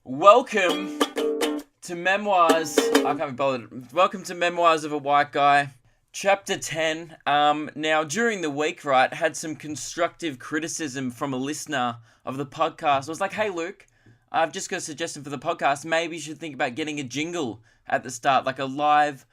Welcome to Memoirs. I can't be bothered. Welcome to Memoirs of a White Guy, Chapter 10. Now, during the week, right, had some constructive criticism from a listener of the podcast. I was like, hey, Luke, I've just got a suggestion for the podcast. Maybe you should think about getting a jingle at the start, like a live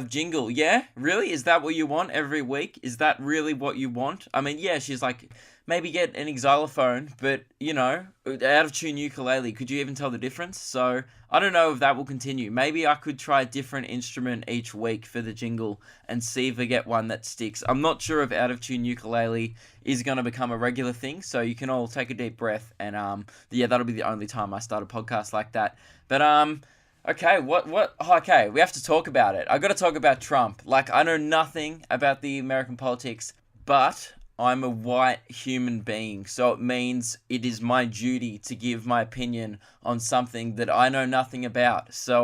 jingle. Yeah? Really? Is that what you want every week? Is that really what you want? I mean, yeah, she's like, maybe get an xylophone, but, you know, out of tune ukulele. Could you even tell the difference? So, I don't know if that will continue. Maybe I could try a different instrument each week for the jingle and see if I get one that sticks. I'm not sure if out of tune ukulele is going to become a regular thing, so you can all take a deep breath, and, yeah, that'll be the only time I start a podcast like that. But, okay, okay, we have to talk about it. I got to talk about Trump. Like, I know nothing about the American politics, but I'm a white human being, so it means it is my duty to give my opinion on something that I know nothing about. So,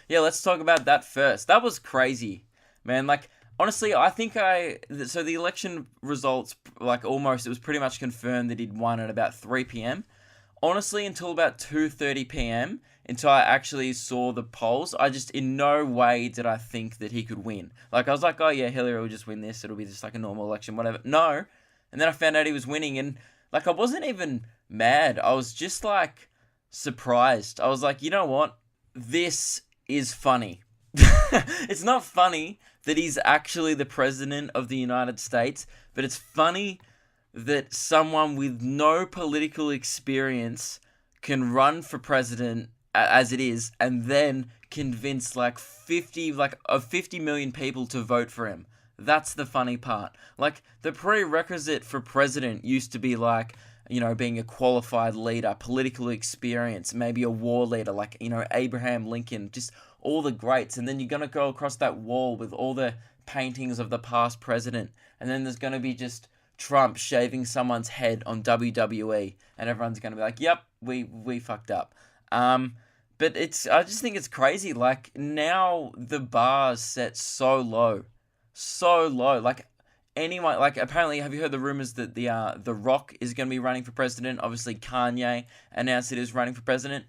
yeah, let's talk about that first. That was crazy, man. Like, honestly, I think so the election results, like, almost, it was pretty much confirmed that he'd won at about 3 p.m. Honestly, until about 2:30 p.m., until I actually saw the polls, I just, in no way did I think that he could win. Like, I was like, oh yeah, Hillary will just win this, it'll be just like a normal election, whatever. No. And then I found out he was winning, and, like, I wasn't even mad. I was just, like, surprised. I was like, you know what? This is funny. It's not funny that he's actually the president of the United States, but it's funny that someone with no political experience can run for president as it is, and then convince like 50 million people to vote for him. That's the funny part. Like, the prerequisite for president used to be like, you know, being a qualified leader, political experience, maybe a war leader, like, you know, Abraham Lincoln, just all the greats. And then you're gonna go across that wall with all the paintings of the past president, and then there's gonna be just Trump shaving someone's head on WWE, and everyone's gonna be like, yep, we fucked up. But I just think it's crazy. Like, now the bar's set so low. Like, anyone, like, apparently, have you heard the rumors that the Rock is going to be running for president? Obviously, Kanye announced it is running for president.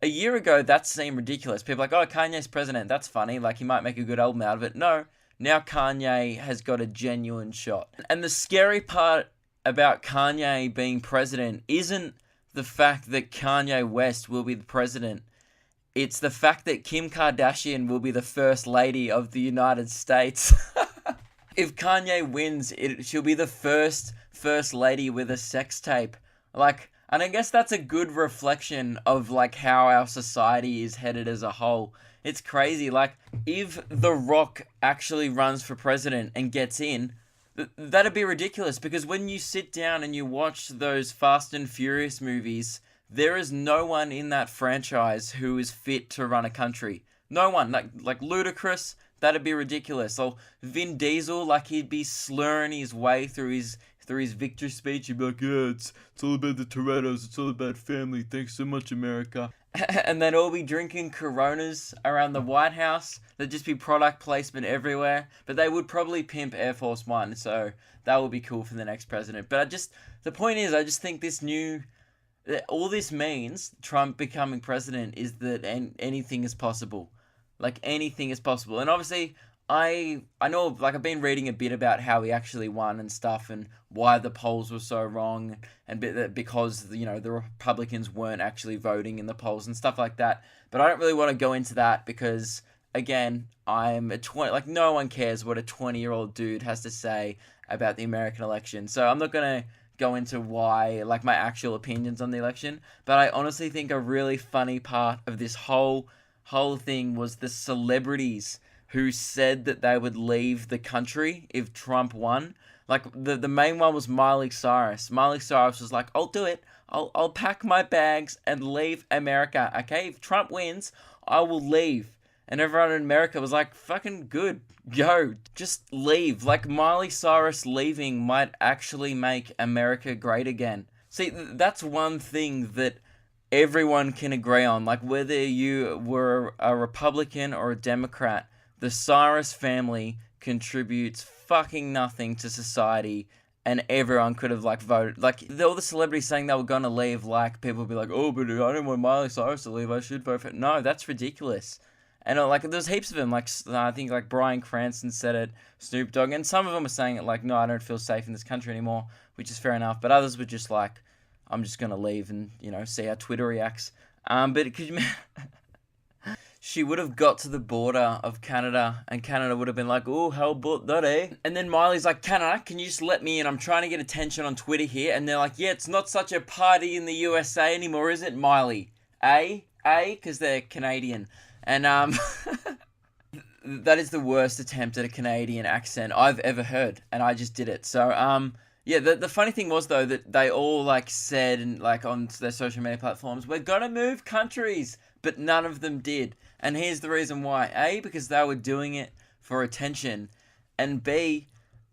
A year ago, that seemed ridiculous. People were like, oh, Kanye's president, that's funny. Like, he might make a good album out of it. No, now Kanye has got a genuine shot. And the scary part about Kanye being president isn't the fact that Kanye West will be the president. It's the fact that Kim Kardashian will be the first lady of the United States. If Kanye wins, she'll be the first lady with a sex tape. Like, and I guess that's a good reflection of, like, how our society is headed as a whole. It's crazy. Like, if The Rock actually runs for president and gets in, that'd be ridiculous, because when you sit down and you watch those Fast and Furious movies, there is no one in that franchise who is fit to run a country. No one. Like Ludacris, that'd be ridiculous. Or Vin Diesel, like, he'd be slurring his way through his victory speech. He'd be like, yeah, it's all about the Torettos, it's all about family, thanks so much, America. And they'd all be drinking Coronas around the White House. There'd just be product placement everywhere. But they would probably pimp Air Force One, so that would be cool for the next president. But the point is, I just think all this means, Trump becoming president, is that anything is possible. Like, anything is possible. And obviously, I know, like, I've been reading a bit about how he actually won and stuff, and why the polls were so wrong, and because, you know, the Republicans weren't actually voting in the polls and stuff like that. But I don't really want to go into that because, again, I'm like, no one cares what a 20-year-old dude has to say about the American election. So I'm not going to go into why, like, my actual opinions on the election. But I honestly think a really funny part of this whole thing was the celebrities who said that they would leave the country if Trump won. Like, the main one was Miley Cyrus. Miley Cyrus was like, I'll do it. I'll pack my bags and leave America, okay? If Trump wins, I will leave. And everyone in America was like, fucking good. Go, just leave. Like, Miley Cyrus leaving might actually make America great again. See, that's one thing that everyone can agree on. Like, whether you were a Republican or a Democrat, the Cyrus family contributes fucking nothing to society, and everyone could have like voted. Like all the celebrities saying they were gonna leave, like people would be like, oh, but I don't want Miley Cyrus to leave. I should vote for it. No, that's ridiculous. And like there's heaps of them. Like I think like Bryan Cranston said it, Snoop Dogg, and some of them were saying it like, no, I don't feel safe in this country anymore, which is fair enough. But others were just like, I'm just gonna leave and see how Twitter reacts. But could you? She would have got to the border of Canada, and Canada would have been like, oh, how about that, eh? And then Miley's like, Canada, can you just let me in? I'm trying to get attention on Twitter here. And they're like, yeah, it's not such a party in the USA anymore, is it, Miley? Eh? Because they're Canadian. And that is the worst attempt at a Canadian accent I've ever heard, and I just did it. So, yeah, the funny thing was, though, that they all, like, said, and like, on their social media platforms, we're gonna move countries, but none of them did. And here's the reason why. A, because they were doing it for attention, and B,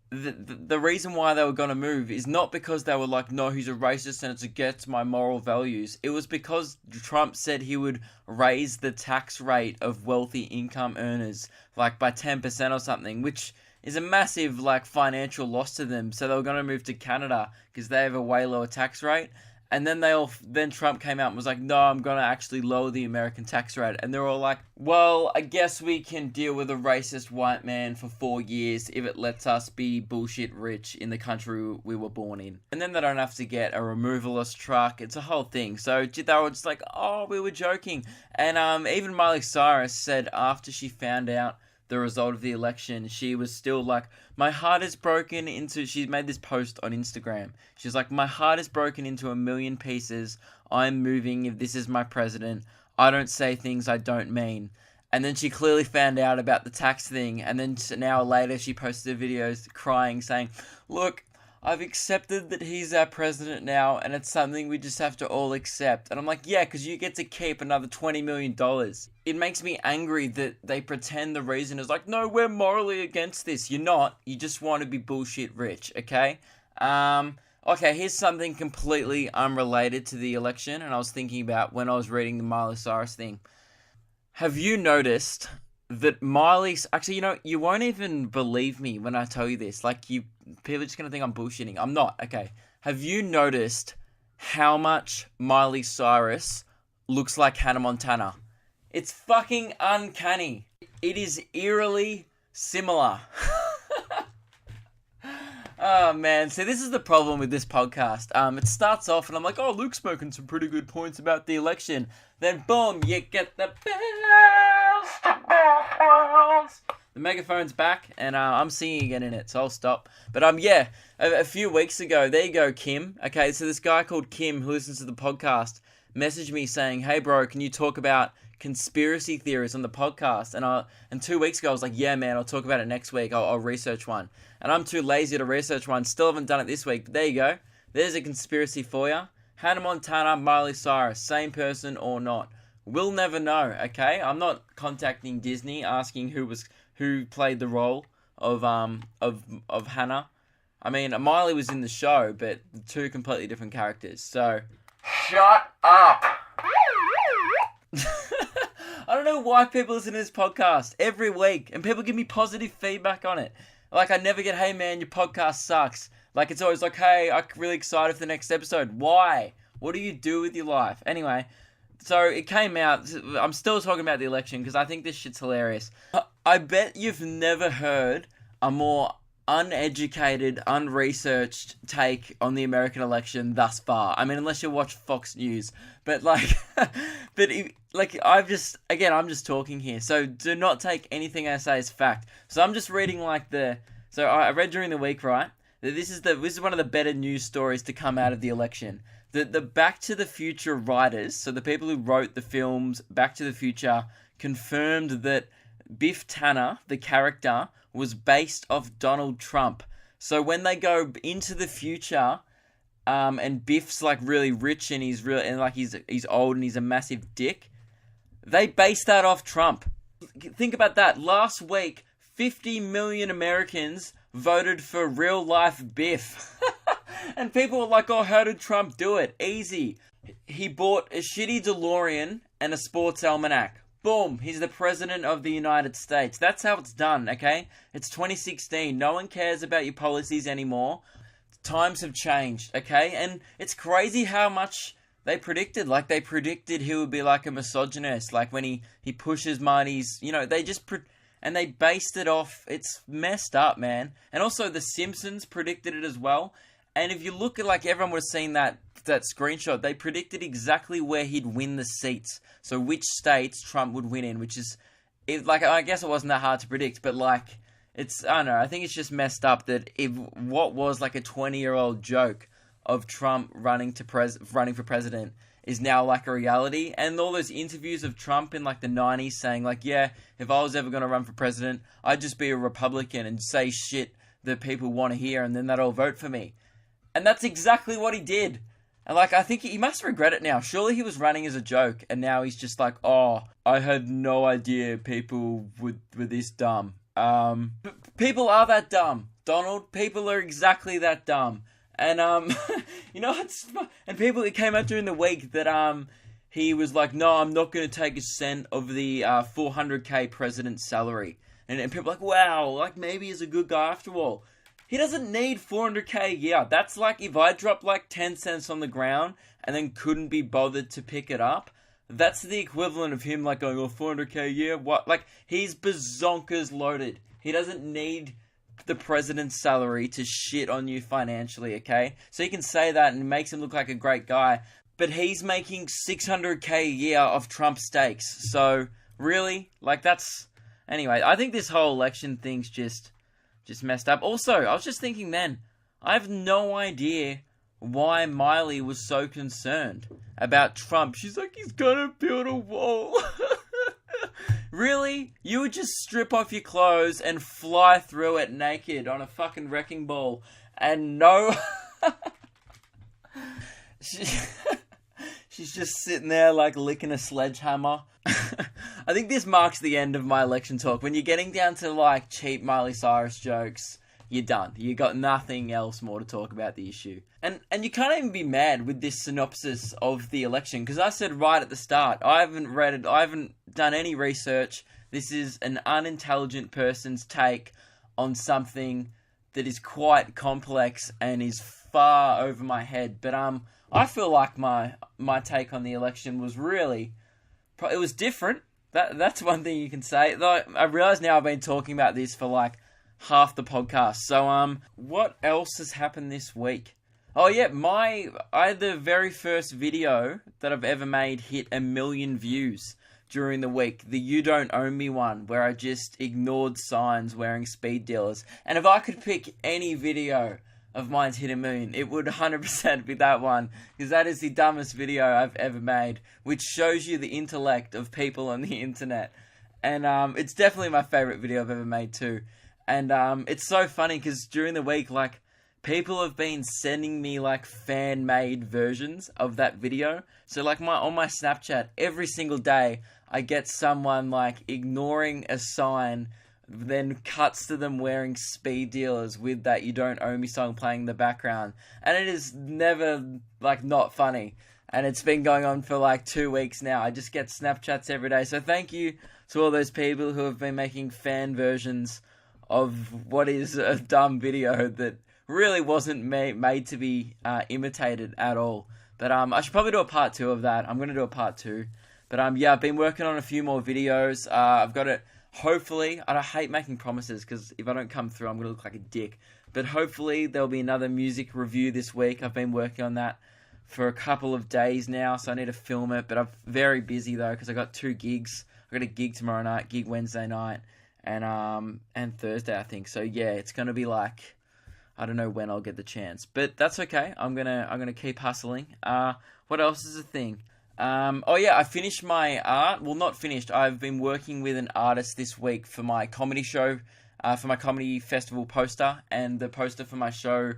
the reason why they were going to move is not because they were like, no, he's a racist and it's against my moral values. It was because Trump said he would raise the tax rate of wealthy income earners, like by 10% or something, which is a massive like financial loss to them. So they were going to move to Canada because they have a way lower tax rate. And then Trump came out and was like, no, I'm going to actually lower the American tax rate. And they're all like, well, I guess we can deal with a racist white man for 4 years if it lets us be bullshit rich in the country we were born in. And then they don't have to get a removalist truck. It's a whole thing. So they were just like, oh, we were joking. And even Miley Cyrus said after she found out the result of the election, she was still like, my heart is broken into, she made this post on Instagram. She's like, my heart is broken into a million pieces. I'm moving if this is my president. I don't say things I don't mean. And then she clearly found out about the tax thing. And then an hour later, she posted videos crying, saying, look, I've accepted that he's our president now, and it's something we just have to all accept. And I'm like, yeah, because you get to keep another $20 million. It makes me angry that they pretend the reason is like, no, we're morally against this. You're not. You just want to be bullshit rich, okay? Okay, here's something completely unrelated to the election, and I was thinking about when I was reading the Miley Cyrus thing. Have you noticed that Miley's... Actually, you won't even believe me when I tell you this. Like, people are just going to think I'm bullshitting. I'm not. Okay. Have you noticed how much Miley Cyrus looks like Hannah Montana? It's fucking uncanny. It is eerily similar. Oh, man. See, this is the problem with this podcast. It starts off and I'm like, oh, Luke's smoking some pretty good points about the election. Then, boom, you get the bells, the bells. The megaphone's back, and I'm singing again in it, so I'll stop. But, yeah, a few weeks ago, there you go, Kim. Okay, so this guy called Kim who listens to the podcast messaged me saying, hey, bro, can you talk about conspiracy theories on the podcast? And 2 weeks ago, I was like, yeah, man, I'll talk about it next week. I'll research one. And I'm too lazy to research one. Still haven't done it this week. But there you go. There's a conspiracy for you. Hannah Montana, Miley Cyrus, same person or not. We'll never know, okay? I'm not contacting Disney asking who played the role of Hannah. I mean, Miley was in the show, but two completely different characters. So, shut up. I don't know why people listen to this podcast every week, and people give me positive feedback on it. Like, I never get, hey man, your podcast sucks. Like, it's always like, hey, I'm really excited for the next episode. Why? What do you do with your life? Anyway, so it came out. I'm still talking about the election because I think this shit's hilarious. I bet you've never heard a more uneducated, unresearched take on the American election thus far. I mean, unless you watch Fox News. But, like, I'm just talking here. So do not take anything I say as fact. So I'm just reading, so I read during the week, right? That this is one of the better news stories to come out of the election. The Back to the Future writers, so the people who wrote the films Back to the Future, confirmed that Biff Tanner, the character, was based off Donald Trump. So when they go into the future, and Biff's like really rich and he's old and he's a massive dick, they based that off Trump. Think about that. Last week, 50 million Americans voted for real life Biff. And people were like, oh, how did Trump do it? Easy. He bought a shitty DeLorean and a sports almanac. Boom, he's the president of the United States. That's how it's done, okay? It's 2016. No one cares about your policies anymore. times have changed, okay? And it's crazy how much they predicted. Like, they predicted he would be like a misogynist. Like, when he pushes Marty's, they just... and they based it off... It's messed up, man. And also, The Simpsons predicted it as well. And if you look at, like, everyone would have seen that screenshot, they predicted exactly where he'd win the seats. So, which states Trump would win in, which is... I guess it wasn't that hard to predict, but, like... It's, I don't know, I think it's just messed up that if what was like a 20-year-old joke of Trump running for president is now like a reality. And all those interviews of Trump in like the 90s saying like, yeah, if I was ever going to run for president, I'd just be a Republican and say shit that people want to hear and then they'd all vote for me. And that's exactly what he did. And like, I think he must regret it now. Surely he was running as a joke and now he's just like, oh, I had no idea people were this dumb. People are that dumb, Donald. People are exactly that dumb. And, and it came out during the week that, he was like, no, I'm not going to take a cent of the, $400K president's salary. And people are like, wow, like, maybe he's a good guy after all. He doesn't need $400K a year. That's like, if I dropped like 10 cents on the ground and then couldn't be bothered to pick it up, that's the equivalent of him like going, oh, $400K a year? What? Like, he's bazonkers loaded. He doesn't need the president's salary to shit on you financially, okay? So you can say that and it makes him look like a great guy. But he's making $600K a year off Trump steaks. So, really? Like, that's... Anyway, I think this whole election thing's just messed up. Also, I was just thinking then, I have no idea why Miley was so concerned about Trump. She's like, he's gonna build a wall. Really? You would just strip off your clothes and fly through it naked on a fucking wrecking ball and no... She's just sitting there like licking a sledgehammer. I think this marks the end of my election talk. When you're getting down to like cheap Miley Cyrus jokes, you're done. You got nothing else more to talk about the issue. And you can't even be mad with this synopsis of the election, because I said right at the start, I haven't read it, I haven't done any research. This is an unintelligent person's take on something that is quite complex and is far over my head. But I feel like my take on the election was really... It was different. That's one thing you can say. Though I realise now I've been talking about this for like half the podcast. So what else has happened this week? Oh yeah, the very first video that I've ever made hit 1 million views during the week. The You Don't Own Me one, where I just ignored signs wearing speed dealers. And if I could pick any video of mine's hit 1 million, it would 100% be that one, because that is the dumbest video I've ever made, which shows you the intellect of people on the internet. And it's definitely my favourite video I've ever made too. And it's so funny, because during the week, like, people have been sending me like fan-made versions of that video. So like on my Snapchat, every single day, I get someone like ignoring a sign, then cuts to them wearing speed dealers with that You Don't Owe Me song playing in the background. And it is never, like, not funny. And it's been going on for, like, 2 weeks now. I just get Snapchats every day. So thank you to all those people who have been making fan versions of what is a dumb video that really wasn't made to be imitated at all. But I should probably do a part 2 of that. I'm going to do a part 2. But yeah, I've been working on a few more videos. I've got it... Hopefully, I hate making promises because if I don't come through, I'm going to look like a dick. But hopefully, there'll be another music review this week. I've been working on that for a couple of days now, so I need to film it. But I'm very busy, though, because I got 2 gigs. I got a gig tomorrow night, gig Wednesday night, and Thursday, I think. So, yeah, it's going to be like... I don't know when I'll get the chance. But that's okay. I'm gonna keep hustling. What else is a thing? Oh yeah, I finished my art. Well, not finished. I've been working with an artist this week for my comedy show, for my comedy festival poster, and the poster for my show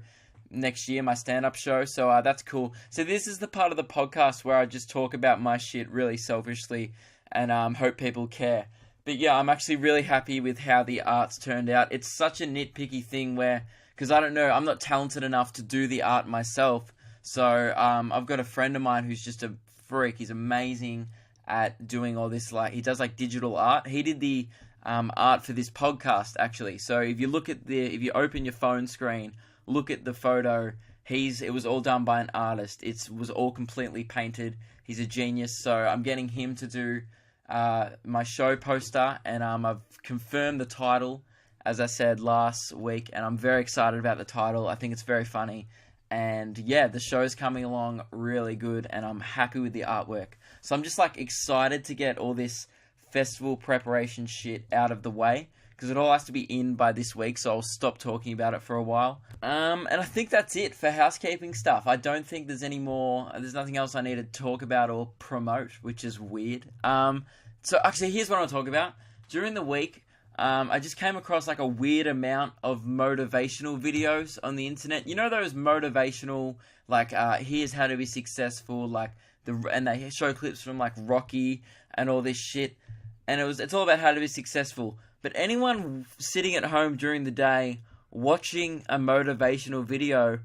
next year, my stand-up show. So that's cool. So this is the part of the podcast where I just talk about my shit really selfishly, and hope people care. But yeah, I'm actually really happy with how the art's turned out. It's such a nitpicky thing where, because I don't know, I'm not talented enough to do the art myself. So I've got a friend of mine who's just a freak. He's amazing at doing all this. Like, he does like digital art. He did the art for this podcast actually. So if you look at if you open your phone screen look at the photo. It was all done by an artist. It was all completely painted. He's a genius. So I'm getting him to do my show poster, and I've confirmed the title, as I said last week, and I'm very excited about the title. I think it's very funny. And yeah, the show's coming along really good, and I'm happy with the artwork. So I'm just like excited to get all this festival preparation shit out of the way, because it all has to be in by this week, so I'll stop talking about it for a while. And I think that's it for housekeeping stuff. I don't think there's nothing else I need to talk about or promote, which is weird. So actually, here's what I'll talk about. During the week, I just came across like a weird amount of motivational videos on the internet. You know those motivational, like, here's how to be successful, like, and they show clips from like Rocky and all this shit. And it's all about how to be successful. But anyone sitting at home during the day watching a motivational video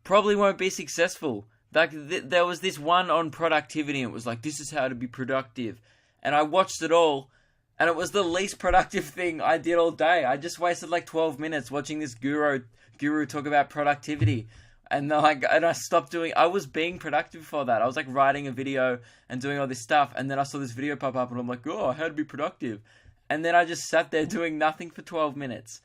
probably won't be successful. Like, there was this one on productivity, and it was like, this is how to be productive. And I watched it all, and it was the least productive thing I did all day. I just wasted like 12 minutes watching this guru talk about productivity. And I stopped doing. I was being productive before that. I was like writing a video and doing all this stuff, and then I saw this video pop up, and I'm like, oh, how to be productive. And then I just sat there doing nothing for 12 minutes.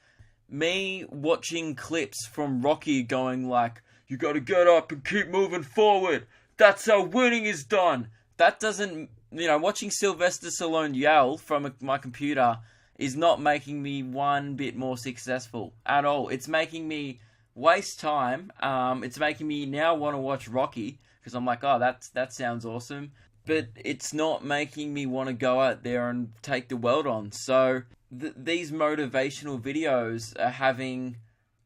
Me watching clips from Rocky going like, you got to get up and keep moving forward. That's how winning is done. That doesn't, watching Sylvester Stallone yell from my computer is not making me one bit more successful at all. It's making me waste time. It's making me now want to watch Rocky, because I'm like, oh, that sounds awesome. But it's not making me want to go out there and take the world on. So these motivational videos are having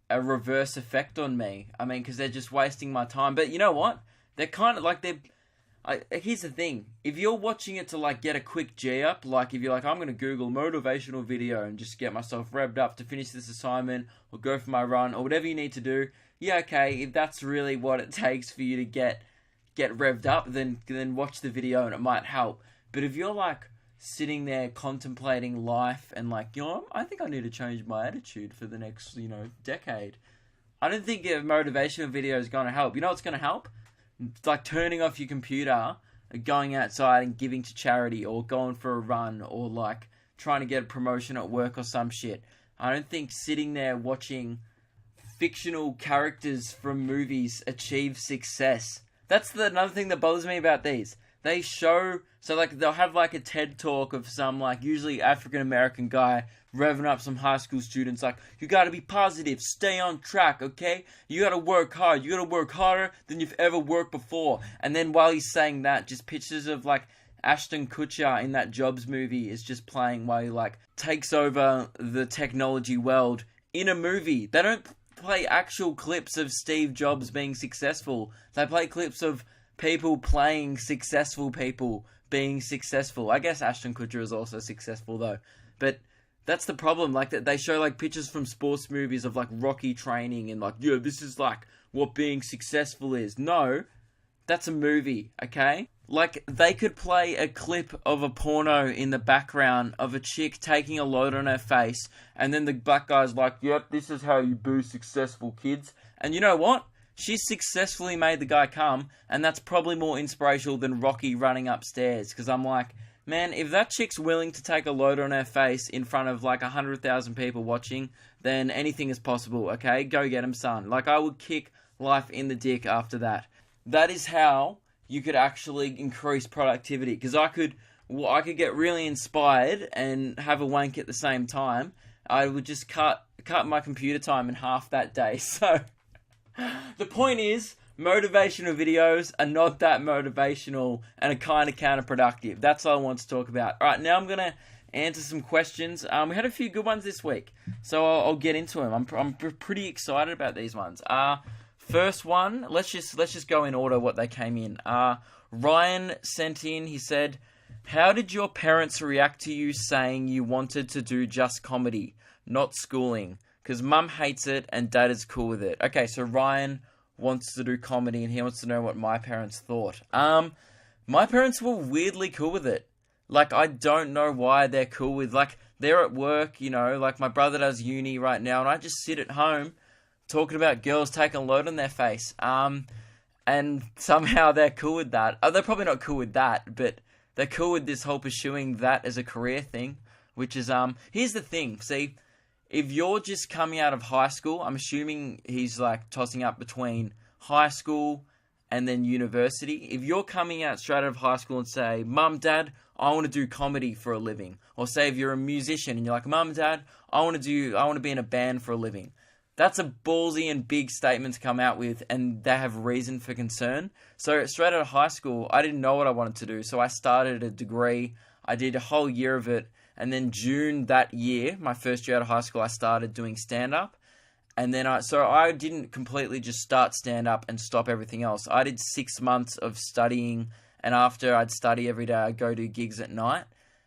a reverse effect on me. I mean, because they're just wasting my time. But you know what? They're kind of like here's the thing. If you're watching it to like get a quick G up, like if you're like, I'm going to Google motivational video and just get myself revved up to finish this assignment or go for my run or whatever you need to do. Yeah, okay. If that's really what it takes for you to get revved up, then watch the video and it might help. But if you're like sitting there contemplating life and like, I think I need to change my attitude for the next, decade, I don't think a motivational video is going to help. You know what's going to help? It's like turning off your computer, going outside and giving to charity, or going for a run, or like trying to get a promotion at work or some shit. I don't think sitting there watching fictional characters from movies achieve success. That's another thing that bothers me about these. They show, so like they'll have like a TED talk of some like usually African American guy revving up some high school students like, you gotta be positive, stay on track, okay? You gotta work hard, you gotta work harder than you've ever worked before. And then while he's saying that, just pictures of like Ashton Kutcher in that Jobs movie is just playing while he like takes over the technology world in a movie. They don't play actual clips of Steve Jobs being successful. They play clips of people playing successful people being successful. I guess Ashton Kutcher is also successful though. But that's the problem. Like that, they show like pictures from sports movies of like Rocky training and like, yeah, this is like what being successful is. No, that's a movie, okay? Like they could play a clip of a porno in the background of a chick taking a load on her face, and then the black guy's like, yep, this is how you boo successful kids. And you know what? She's successfully made the guy come, and that's probably more inspirational than Rocky running upstairs. Because I'm like, man, if that chick's willing to take a load on her face in front of like 100,000 people watching, then anything is possible, okay? Go get him, son. Like, I would kick life in the dick after that. That is how you could actually increase productivity. Because I could get really inspired and have a wank at the same time. I would just cut my computer time in half that day. So the point is, motivational videos are not that motivational and are kind of counterproductive. That's all I want to talk about. All right, now I'm going to answer some questions. We had a few good ones this week, so I'll get into them. I'm pretty excited about these ones. First one, let's just go in order what they came in. Ryan sent in, he said, how did your parents react to you saying you wanted to do just comedy, not schooling? Because mum hates it and dad is cool with it. Okay, so Ryan wants to do comedy and he wants to know what my parents thought. My parents were weirdly cool with it. Like, I don't know why they're cool with, like, they're at work, like my brother does uni right now and I just sit at home talking about girls taking a load on their face. And somehow they're cool with that. Oh, they're probably not cool with that, but they're cool with this whole pursuing that as a career thing, which is, here's the thing. See, if you're just coming out of high school, I'm assuming he's like tossing up between high school and then university. If you're coming out straight out of high school and say, Mum, Dad, I want to do comedy for a living. Or say if you're a musician and you're like, Mum, Dad, I want to be in a band for a living. That's a ballsy and big statement to come out with, and they have reason for concern. So straight out of high school, I didn't know what I wanted to do. So I started a degree. I did a whole year of it. And then June that year, my first year out of high school, I started doing stand-up. And then I didn't completely just start stand-up and stop everything else. I did 6 months of studying, and after I'd study every day, I'd go do gigs at night.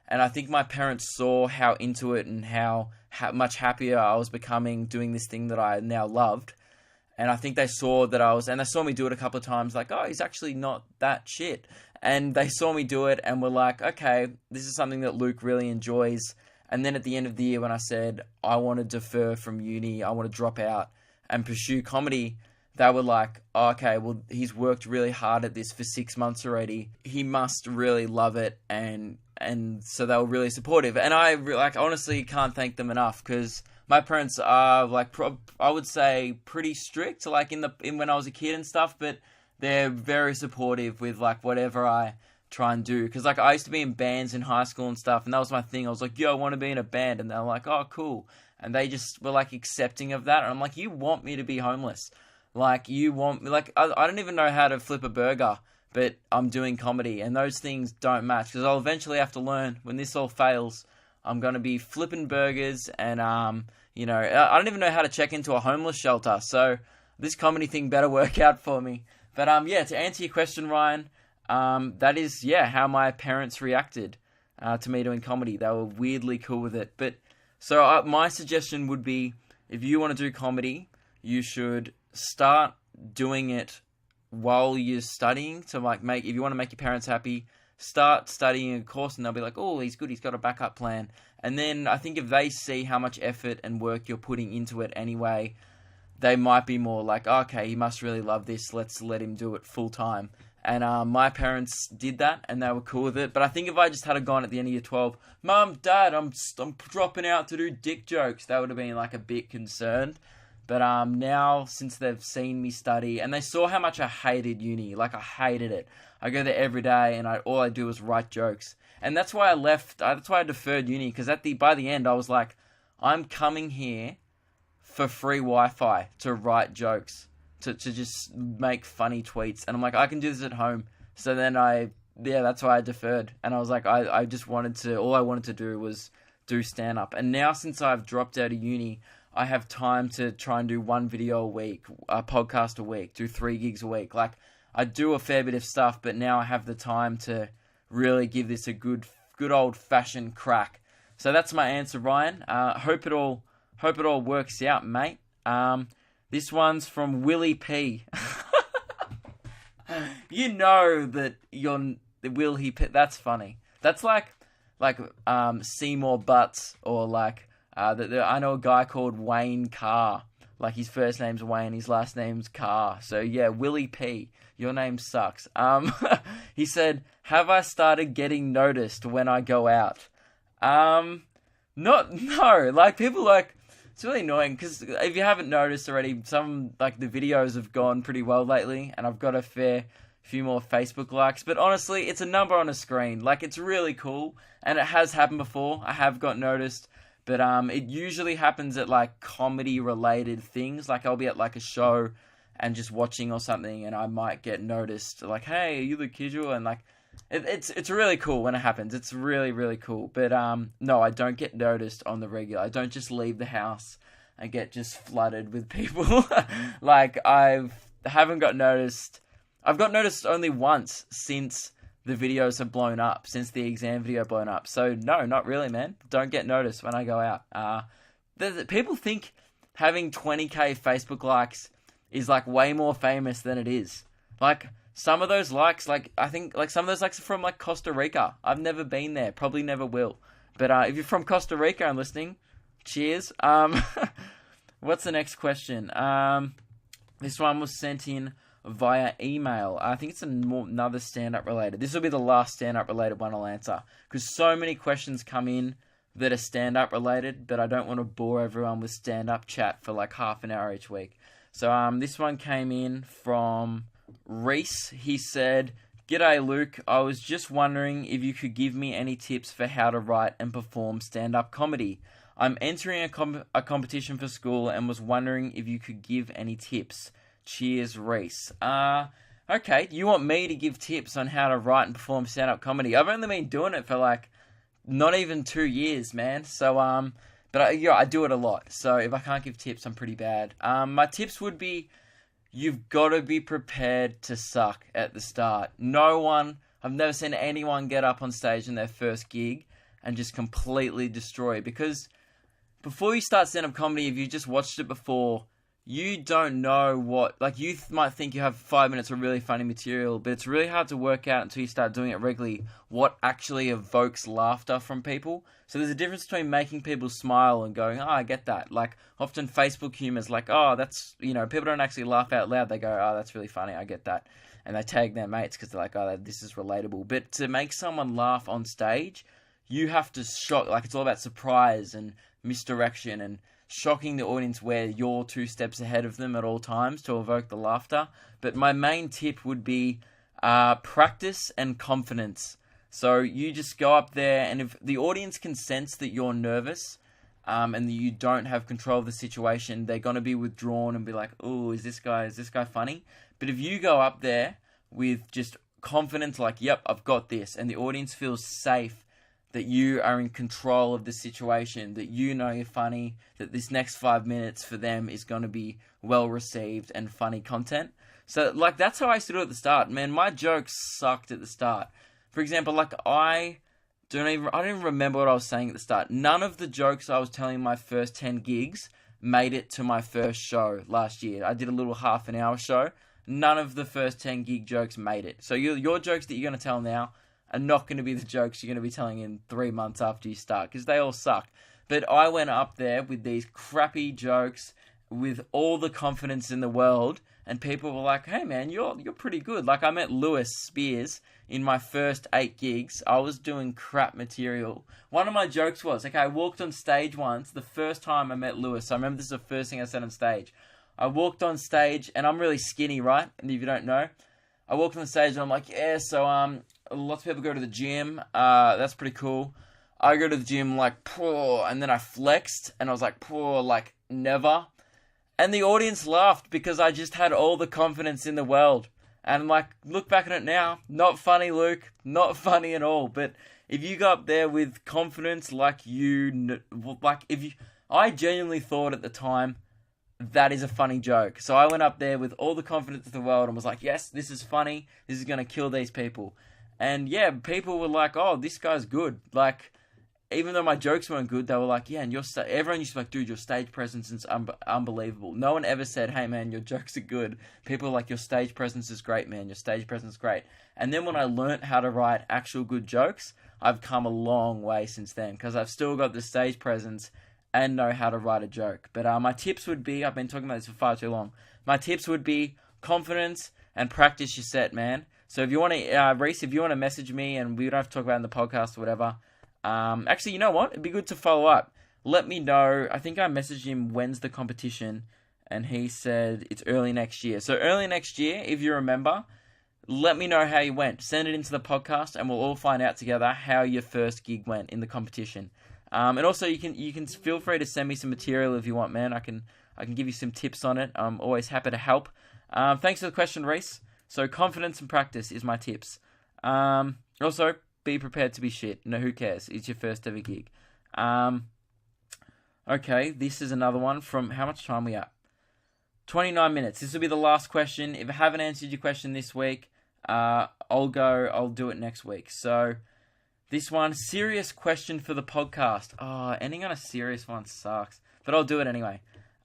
And I think my parents saw how into it and how much happier I was becoming doing this thing that I now loved. And I think they saw that and they saw me do it a couple of times, like, oh, he's actually not that shit. And they saw me do it and were like, okay, this is something that Luke really enjoys. And then at the end of the year, when I said, I want to defer from uni, I want to drop out and pursue comedy, they were like, oh, okay, well, he's worked really hard at this for 6 months already. He must really love it. And so they were really supportive. And I honestly can't thank them enough, because my parents are I would say pretty strict, like in when I was a kid and stuff, but they're very supportive with like whatever I try and do. Because like I used to be in bands in high school and stuff, and that was my thing. I was like, yo, I want to be in a band. And they're like, oh, cool. And they just were like accepting of that. And I'm like, you want me to be homeless? Like, you want me, like, I don't even know how to flip a burger, but I'm doing comedy, and those things don't match, because I'll eventually have to learn. When this all fails, I'm going to be flipping burgers, and, I don't even know how to check into a homeless shelter, so this comedy thing better work out for me. But, to answer your question, Ryan, that is, how my parents reacted to me doing comedy. They were weirdly cool with it. But, so my suggestion would be, if you want to do comedy, you should start doing it while you're studying to if you want to make your parents happy, start studying a course, and they'll be like, oh, he's good, he's got a backup plan. And then I think if they see how much effort and work you're putting into it anyway, they might be more like, okay, he must really love this, let's let him do it full time. And my parents did that, and they were cool with it. But I think if I just had gone at the end of year 12, Mum, Dad, I'm dropping out to do dick jokes, they would have been like a bit concerned. But now, since they've seen me study, and they saw how much I hated uni, like I hated it. I go there every day, and all I do is write jokes. And that's why I left, that's why I deferred uni, because by the end, I was like, I'm coming here for free Wi-Fi to write jokes, to just make funny tweets. And I'm like, I can do this at home. So then that's why I deferred. And I was like, I just all I wanted to do was do stand-up. And now, since I've dropped out of uni, I have time to try and do one video a week, a podcast a week, do 3 gigs a week. Like, I do a fair bit of stuff, but now I have the time to really give this a good old-fashioned crack. So that's my answer, Ryan. Hope it all works out, mate. This one's from Willie P. You know that Willie P. That's funny. That's like Seymour Butts, or like. I know a guy called Wayne Carr. Like, his first name's Wayne, his last name's Carr. So, yeah, Willie P. Your name sucks. He said, have I started getting noticed when I go out? No. Like, people, like, it's really annoying, because if you haven't noticed already, some, like, the videos have gone pretty well lately, and I've got a fair few more Facebook likes. But honestly, it's a number on a screen. Like, it's really cool, and it has happened before. I have got noticed. But it usually happens at like comedy related things. Like, I'll be at like a show and just watching or something, and I might get noticed. Like, hey, are you the Kidgell? And like, it's really cool when it happens. It's really, really cool. But no, I don't get noticed on the regular. I don't just leave the house and get just flooded with people. Like, I haven't got noticed. I've got noticed only once since the videos have blown up, since the exam video blown up. So, no, not really, man. Don't get noticed when I go out. People think having 20k Facebook likes is, like, way more famous than it is. Like, some of those likes, like, I think, like, some of those likes are from, like, Costa Rica. I've never been there. Probably never will. But if you're from Costa Rica and listening, cheers. What's the next question? This one was sent in via email. I think it's another stand-up related. This will be the last stand-up related one I'll answer, because so many questions come in that are stand-up related, but I don't want to bore everyone with stand-up chat for like half an hour each week. So this one came in from Reese. He said, "G'day Luke, I was just wondering if you could give me any tips for how to write and perform stand-up comedy. I'm entering a competition for school and was wondering if you could give any tips. Cheers, Reese." Okay, you want me to give tips on how to write and perform stand-up comedy? I've only been doing it for like not even 2 years, man. So, but I do it a lot. So if I can't give tips, I'm pretty bad. My tips would be, you've got to be prepared to suck at the start. I've never seen anyone get up on stage in their first gig and just completely destroy. Because before you start stand-up comedy, if you just watched it before, you don't know what, like, you might think you have 5 minutes of really funny material, but it's really hard to work out until you start doing it regularly what actually evokes laughter from people. So there's a difference between making people smile and going, "Oh, I get that." Like, often Facebook humor is like, "Oh, that's," people don't actually laugh out loud. They go, "Oh, that's really funny, I get that." And they tag their mates because they're like, "Oh, this is relatable." But to make someone laugh on stage, you have to shock, like, it's all about surprise and misdirection and shocking the audience where you're 2 steps ahead of them at all times to evoke the laughter. But my main tip would be practice and confidence. So you just go up there, and if the audience can sense that you're nervous and that you don't have control of the situation, they're going to be withdrawn and be like, "Oh, is this guy funny?" But if you go up there with just confidence, like, "Yep, I've got this," and the audience feels safe that you are in control of the situation, that you know you're funny, that this next 5 minutes for them is going to be well received and funny content. So, like, that's how I used to do it at the start. Man, my jokes sucked at the start. For example, like, I don't even remember what I was saying at the start. None of the jokes I was telling my first 10 gigs made it to my first show last year. I did a little half an hour show. None of the first 10 gig jokes made it. So your jokes that you're going to tell now are not going to be the jokes you're going to be telling in 3 months after you start, because they all suck. But I went up there with these crappy jokes with all the confidence in the world, and people were like, "Hey man, you're pretty good." Like, I met Lewis Spears in my first 8 gigs. I was doing crap material. One of my jokes was, I walked on stage once, the first time I met Lewis. I remember this is the first thing I said on stage. I walked on stage, and I'm really skinny, right? And if you don't know, I walked on stage and I'm like, "Yeah, so lots of people go to the gym. That's pretty cool. I go to the gym like, poor," and then I flexed and I was like, "Poor, like never." And the audience laughed because I just had all the confidence in the world. And I'm like, look back at it now, not funny, Luke, not funny at all. But if you go up there with confidence, I genuinely thought at the time, that is a funny joke. So I went up there with all the confidence in the world and was like, "Yes, this is funny. This is going to kill these people." And yeah, people were like, "Oh, this guy's good." Like, even though my jokes weren't good, they were like, "Yeah," and everyone used to be like, "Dude, your stage presence is unbelievable." No one ever said, "Hey man, your jokes are good." People were like, "Your stage presence is great, man. Your stage presence is great." And then when I learnt how to write actual good jokes, I've come a long way since then, because I've still got the stage presence and know how to write a joke. But my tips would be, I've been talking about this for far too long. My tips would be confidence and practice your set, man. So if you want to, Reese, if you want to message me, and we don't have to talk about it in the podcast or whatever. Actually, you know what? It'd be good to follow up. Let me know. I think I messaged him, "When's the competition?" And he said it's early next year. So early next year, if you remember, let me know how you went. Send it into the podcast, and we'll all find out together how your first gig went in the competition. And also, you can feel free to send me some material if you want, man. I can give you some tips on it. I'm always happy to help. Thanks for the question, Reese. So confidence and practice is my tips. Also, be prepared to be shit. No, who cares? It's your first ever gig. Okay, this is another one from, how much time are we at? 29 minutes. This will be the last question. If I haven't answered your question this week, I'll do it next week. So this one, serious question for the podcast. Oh, ending on a serious one sucks, but I'll do it anyway.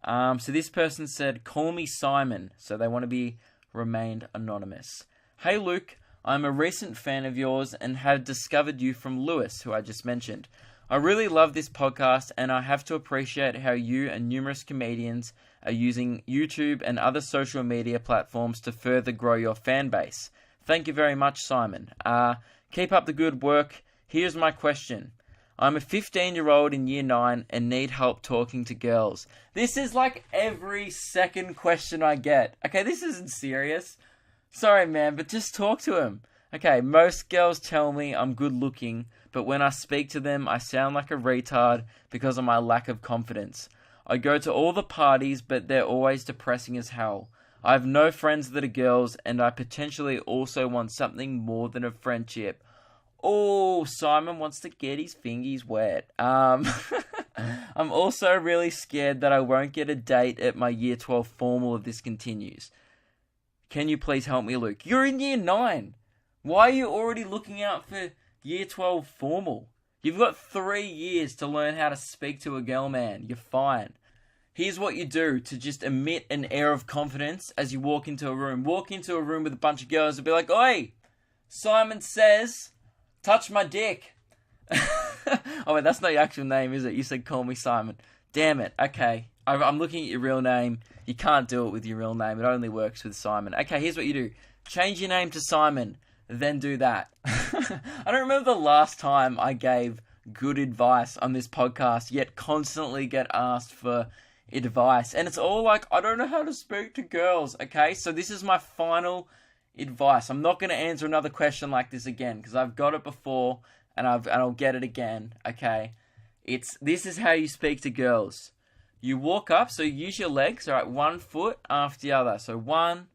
So this person said, "Call me Simon." So they want to be remained anonymous. "Hey Luke, I'm a recent fan of yours and have discovered you from Lewis, who I just mentioned. I really love this podcast, and I have to appreciate how you and numerous comedians are using YouTube and other social media platforms to further grow your fan base. Thank you very much, Simon. Keep up the good work. Here's my question. I'm a 15-year-old in year 9 and need help talking to girls. This is like every second question I get. Okay, this isn't serious. Sorry, man, but just talk to him. Okay, most girls tell me I'm good looking, but when I speak to them, I sound like a retard because of my lack of confidence. I go to all the parties, but they're always depressing as hell. I have no friends that are girls, and I potentially also want something more than a friendship. Oh, Simon wants to get his fingies wet. I'm also really scared that I won't get a date at my year 12 formal if this continues. Can you please help me, Luke? You're in year 9. Why are you already looking out for year 12 formal? You've got 3 years to learn how to speak to a girl, man. You're fine. Here's what you do to just emit an air of confidence as you walk into a room. Walk into a room with a bunch of girls and be like, "Oi, Simon says, touch my dick." Oh, wait, that's not your actual name, is it? You said call me Simon. Damn it. Okay. I'm looking at your real name. You can't do it with your real name. It only works with Simon. Okay, here's what you do. Change your name to Simon. Then do that. I don't remember the last time I gave good advice on this podcast, yet constantly get asked for advice. And it's all like, I don't know how to speak to girls, okay? So this is my final advice. I'm not going to answer another question like this again, because I've got it before, and I'll get it again, okay? This is how you speak to girls. You walk up, so you use your legs, all right, 1 foot after the other. So 1,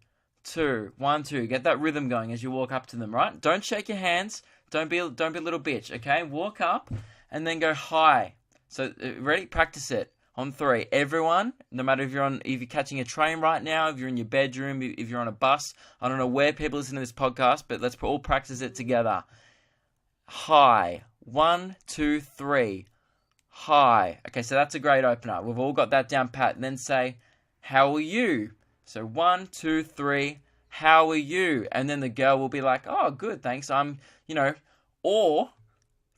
2, 1, 2. Get that rhythm going as you walk up to them, right? Don't shake your hands. Don't be a little bitch, okay? Walk up and then go hi. So ready? Practice it on 3. Everyone, no matter if you're catching a train right now, if you're in your bedroom, if you're on a bus, I don't know where people listen to this podcast, but let's all practice it together. Hi. 1, 2, 3. Hi. Okay, so that's a great opener. We've all got that down pat. And then say, how are you? So 1, 2, 3, how are you? And then the girl will be like, oh, good, thanks. Or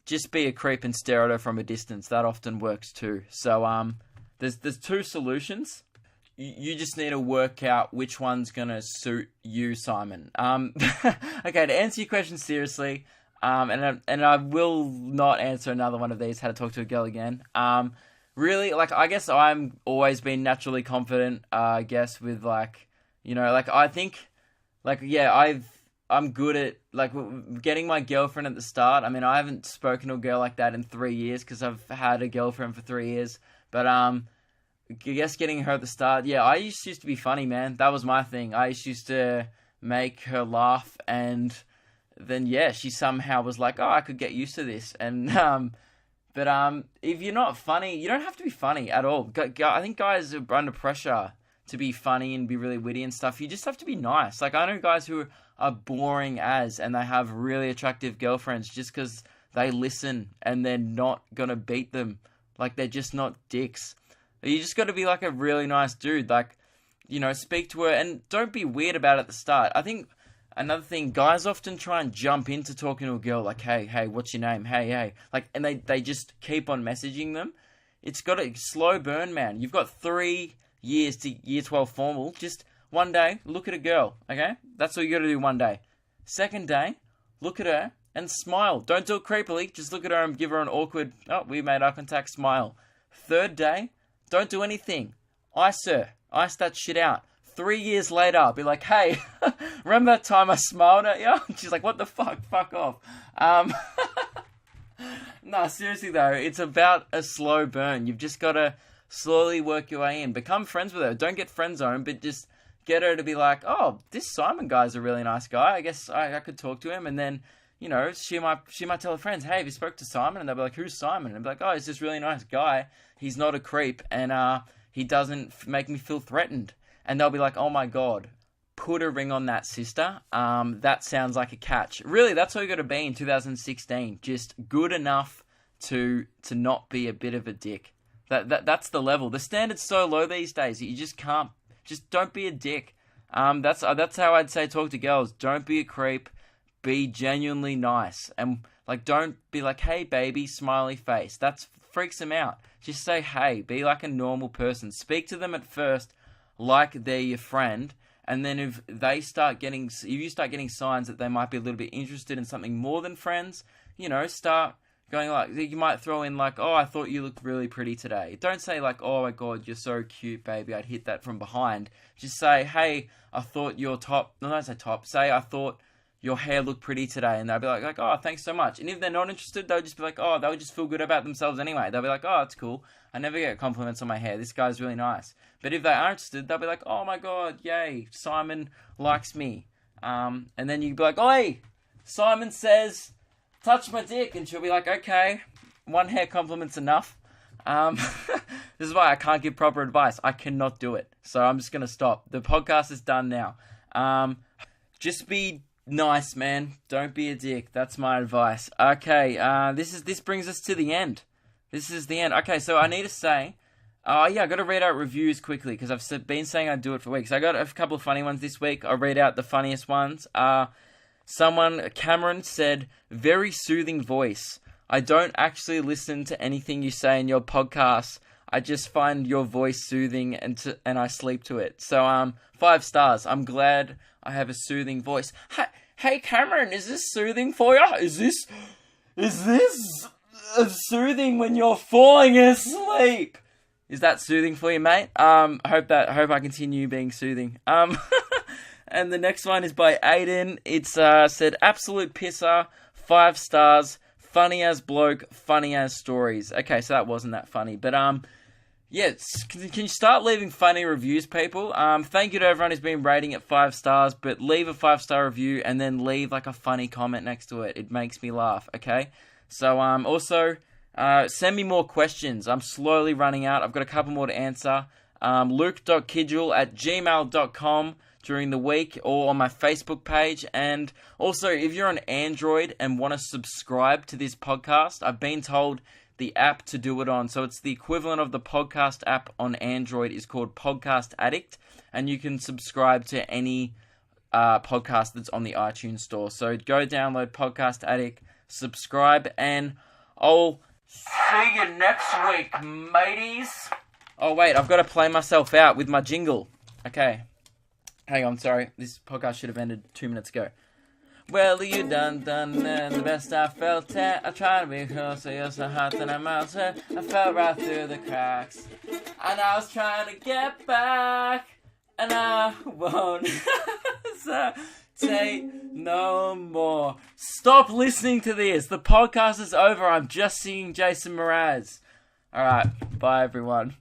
just be a creep and stare at her from a distance. That often works too. So there's 2 solutions. You just need to work out which one's going to suit you, Simon. Okay, to answer your question seriously, and I will not answer another one of these, how to talk to a girl again. Really, I guess I'm always been naturally confident, I guess, with, I think, I'm good at, getting my girlfriend at the start. I mean, I haven't spoken to a girl like that in 3 years, because I've had a girlfriend for 3 years, but, I guess getting her at the start, yeah, I used to be funny, man. That was my thing. I used to make her laugh, and then, yeah, she somehow was like, oh, I could get used to this, and, But if you're not funny, you don't have to be funny at all. I think guys are under pressure to be funny and be really witty and stuff. You just have to be nice. I know guys who are boring and they have really attractive girlfriends just because they listen and they're not going to beat them. They're just not dicks. You just got to be a really nice dude. Speak to her and don't be weird about it at the start. I think another thing, guys often try and jump into talking to a girl hey, what's your name? Hey. And they just keep on messaging them. It's got a slow burn, man. You've got 3 years to year 12 formal. Just one day, look at a girl, okay? That's all you got to do one day. Second day, look at her and smile. Don't do it creepily. Just look at her and give her an awkward, oh, we made eye contact, smile. Third day, don't do anything. Ice her. Ice that shit out. 3 years later, I'll be like, hey, remember that time I smiled at you? She's like, what the fuck? Fuck off. No, seriously though, it's about a slow burn. You've just got to slowly work your way in. Become friends with her. Don't get friend zoned, but just get her to be like, oh, this Simon guy's a really nice guy. I guess I could talk to him. And then, she might tell her friends, hey, have you spoke to Simon? And they'll be like, who's Simon? And they'll be like, oh, he's this really nice guy. He's not a creep. And he doesn't make me feel threatened. And they'll be like, oh my God, put a ring on that, sister. That sounds like a catch. Really, that's all you got to be in 2016. Just good enough to not be a bit of a dick. That's the level. The standard's so low these days that you just can't. Just don't be a dick. That's how I'd say talk to girls. Don't be a creep. be genuinely nice. And, like, don't be like, hey, baby, smiley face. That freaks them out. Just say, hey, be like a normal person. Speak to them at first like they're your friend. And then if you start getting signs that they might be a little bit interested in something more than friends, start going like, you might throw in like, oh, I thought you looked really pretty today. Don't say like, oh my God, you're so cute, baby, I'd hit that from behind. Just say, hey, I thought your don't say top, say, I thought your hair looked pretty today. And they'll be like, oh, thanks so much. And if they're not interested, they'll just be like, oh, they'll just feel good about themselves anyway. They'll be like, oh, it's cool. I never get compliments on my hair. This guy's really nice. But if they are interested, they'll be like, oh my God, yay, Simon likes me. And then you'd be like, oi, Simon says, touch my dick. And she'll be like, okay, one hair compliment's enough. This is why I can't give proper advice. I cannot do it. So I'm just going to stop. The podcast is done now. Just be nice, man. Don't be a dick. That's my advice. Okay, this brings us to the end. This is the end. Okay, so I need to say, I got to read out reviews quickly because I've been saying I'd do it for weeks. I got a couple of funny ones this week. I'll read out the funniest ones. Cameron said, very soothing voice. I don't actually listen to anything you say in your podcast. I just find your voice soothing and I sleep to it. So 5 stars. I'm glad I have a soothing voice. Hey Cameron, is this soothing for you? Is this soothing when you're falling asleep? Is that soothing for you, mate? I hope I continue being soothing. And the next one is by Aiden. It's said, absolute pisser, 5 stars, funny as bloke, funny as stories. Okay, so that wasn't that funny. But, can you start leaving funny reviews, people? Thank you to everyone who's been rating it 5 stars, but leave a 5-star review and then leave, like, a funny comment next to it. It makes me laugh, okay? So, also, send me more questions. I'm slowly running out. I've got a couple more to answer. luke.kidgell@gmail.com during the week or on my Facebook page. And also, if you're on Android and want to subscribe to this podcast, I've been told the app to do it on. So it's the equivalent of the podcast app on Android is called Podcast Addict. And you can subscribe to any podcast that's on the iTunes store. So go download Podcast Addict, subscribe, and I'll see you next week, mateys. Oh, wait, I've got to play myself out with my jingle. Okay. Hang on, sorry. This podcast should have ended 2 minutes ago. Well, you done, and the best I felt it. I tried to be closer, you're so hot that I melted. I fell right through the cracks. And I was trying to get back. And I won't say no more. Stop listening to this. The podcast is over. I'm just singing Jason Mraz. Alright, bye everyone.